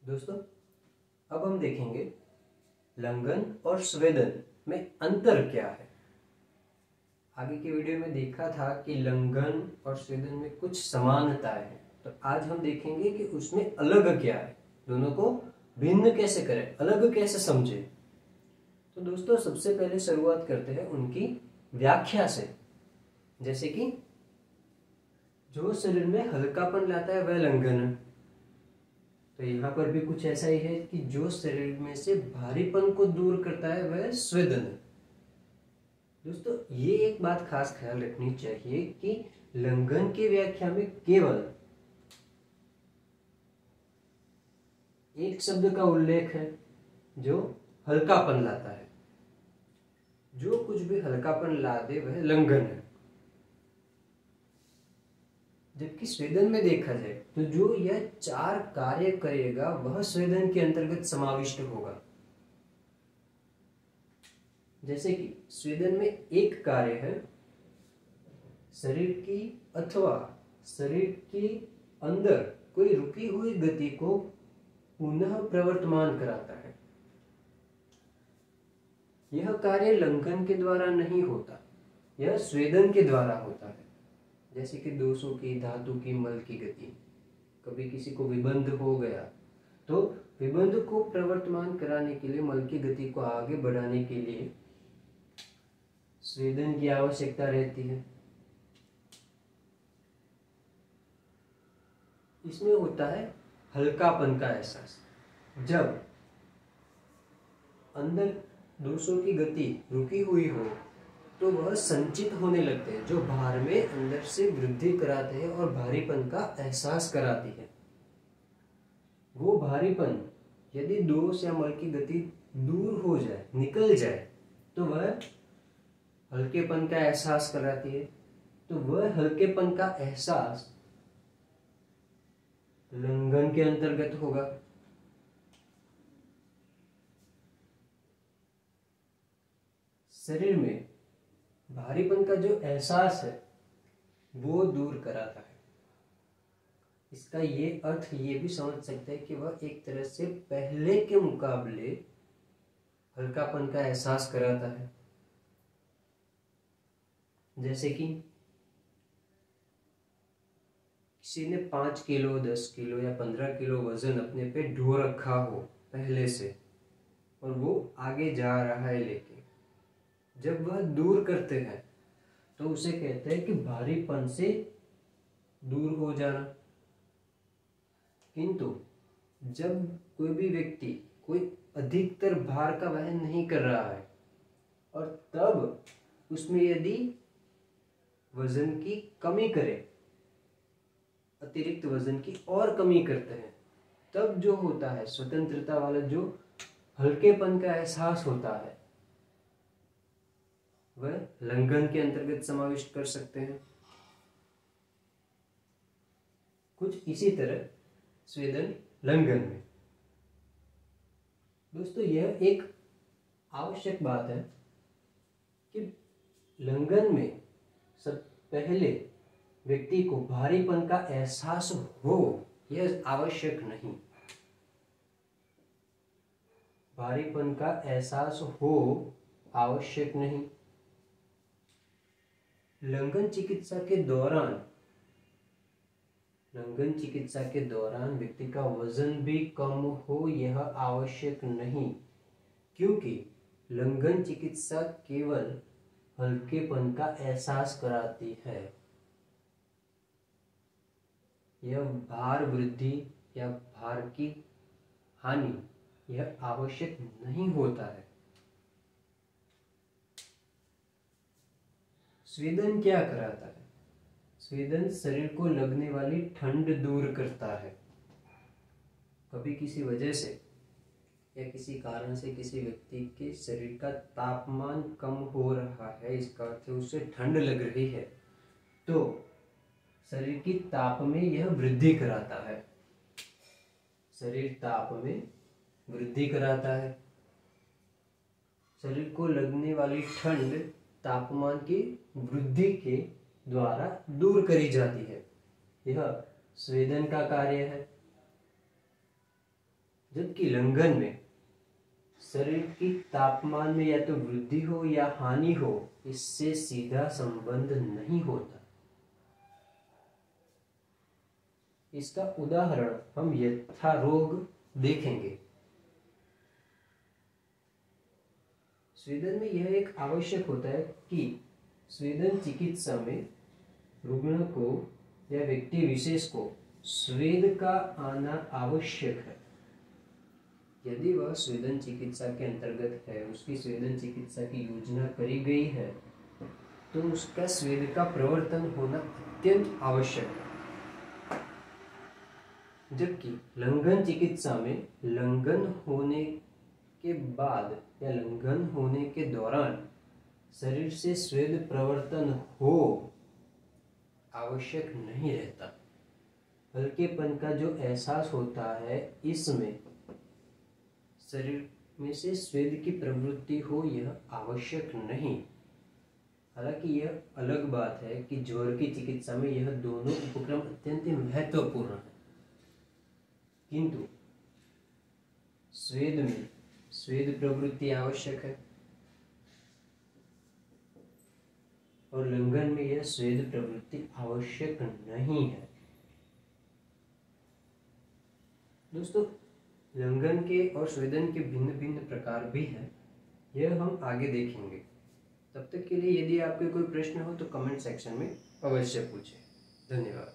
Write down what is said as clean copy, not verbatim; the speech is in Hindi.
दोस्तों, अब हम देखेंगे लंघन और स्वेदन में अंतर क्या है। आगे की वीडियो में देखा था कि लंघन और स्वेदन में कुछ समानताएं हैं, तो आज हम देखेंगे कि उसमें अलग क्या है, दोनों को भिन्न कैसे करें, अलग कैसे समझें। तो दोस्तों, सबसे पहले शुरुआत करते हैं उनकी व्याख्या से। जैसे कि जो शरीर में हल्कापन लाता है वह लंघन है। तो यहाँ पर भी कुछ ऐसा ही है कि जो शरीर में से भारीपन को दूर करता है वह स्वेदन है। दोस्तों, ये एक बात खास ख्याल रखनी चाहिए कि लंघन की व्याख्या में केवल एक शब्द का उल्लेख है जो हल्कापन लाता है। जो कुछ भी हल्कापन ला दे वह लंघन है। जबकि स्वेदन में देखा जाए तो जो यह चार कार्य करेगा वह स्वेदन के अंतर्गत समाविष्ट होगा। जैसे कि स्वेदन में एक कार्य है शरीर की अथवा शरीर के अंदर कोई रुकी हुई गति को पुनः प्रवर्तमान कराता है। यह कार्य लंघन के द्वारा नहीं होता, यह स्वेदन के द्वारा होता है। जैसे कि दोषों की, धातु की, मल की गति। कभी किसी को विबंध हो गया तो विबंध को प्रवर्तमान कराने के लिए, मल की गति को आगे बढ़ाने के लिए स्वेदन की आवश्यकता रहती है। इसमें होता है हल्कापन का एहसास। जब अंदर दोषों की गति रुकी हुई हो तो वह संचित होने लगते हैं, जो भार में अंदर से वृद्धि कराते हैं और भारीपन का एहसास कराती है। वो भारीपन यदि दोष या मल की गति दूर हो जाए, निकल जाए, तो वह हल्केपन का एहसास कराती है। तो वह हल्केपन का एहसास लंघन के अंतर्गत होगा। शरीर में भारीपन का जो एहसास है वो दूर कराता है। इसका ये अर्थ ये भी समझ सकते हैं कि वह एक तरह से पहले के मुकाबले हल्कापन का एहसास कराता है। जैसे कि किसी ने 5 किलो, 10 किलो या 15 किलो वजन अपने पे ढो रखा हो पहले से, और वो आगे जा रहा है लेके, जब वह दूर करते हैं तो उसे कहते हैं कि भारीपन से दूर हो जाना। किंतु जब कोई भी व्यक्ति कोई अधिकतर भार का वहन नहीं कर रहा है और तब उसमें यदि वजन की कमी करे, अतिरिक्त वजन की और कमी करते हैं, तब जो होता है स्वतंत्रता वाला जो हल्केपन का एहसास होता है वह लंघन के अंतर्गत समाविष्ट कर सकते हैं। कुछ इसी तरह स्वेदन लंघन में। दोस्तों, यह एक आवश्यक बात है कि लंघन में सब पहले व्यक्ति को भारीपन का एहसास हो, यह आवश्यक नहीं। भारीपन का एहसास हो आवश्यक नहीं। लंघन चिकित्सा के दौरान व्यक्ति का वजन भी कम हो, यह आवश्यक नहीं, क्योंकि लंघन चिकित्सा केवल हल्केपन का एहसास कराती है। यह भार वृद्धि या भार की हानि यह आवश्यक नहीं होता है। स्वेदन क्या कराता है? स्वेदन शरीर को लगने वाली ठंड दूर करता है। कभी किसी वजह से या किसी कारण से किसी व्यक्ति के शरीर का तापमान कम हो रहा है, इसका अर्थ है उसे ठंड लग रही है, तो शरीर की ताप में यह वृद्धि कराता है। शरीर ताप में वृद्धि कराता है। शरीर को लगने वाली ठंड तापमान की वृद्धि के द्वारा दूर करी जाती है। यह स्वेदन का कार्य है। जबकि लंघन में शरीर की तापमान में या तो वृद्धि हो या हानि हो, इससे सीधा संबंध नहीं होता। इसका उदाहरण हम यथारोग देखेंगे। स्वेदन में यह एक आवश्यक होता है कि स्वेदन चिकित्सा में रुग्ण को या व्यक्ति विशेष को स्वेद का आना आवश्यक है। यदि वह स्वेदन चिकित्सा के अंतर्गत है, उसकी स्वेदन चिकित्सा की योजना करी गई है, तो उसका स्वेद का प्रवर्तन होना अत्यंत आवश्यक है। जबकि लंघन चिकित्सा में लंघन होने के बाद या लंघन होने के दौरान शरीर से स्वेद प्रवर्तन हो आवश्यक नहीं रहता। हल्केपन का जो एहसास होता है, इसमें शरीर में से स्वेद की प्रवृत्ति हो यह आवश्यक नहीं। हालांकि यह अलग बात है कि ज्वर की चिकित्सा में यह दोनों उपक्रम अत्यंत महत्वपूर्ण है, किंतु स्वेद में स्वेद प्रवृत्ति आवश्यक है और लंघन में यह स्वेद प्रवृत्ति आवश्यक नहीं है। दोस्तों, लंघन के और स्वेदन के भिन्न भिन्न प्रकार भी हैं, यह हम आगे देखेंगे। तब तक के लिए यदि आपके कोई प्रश्न हो तो कमेंट सेक्शन में अवश्य पूछें। धन्यवाद।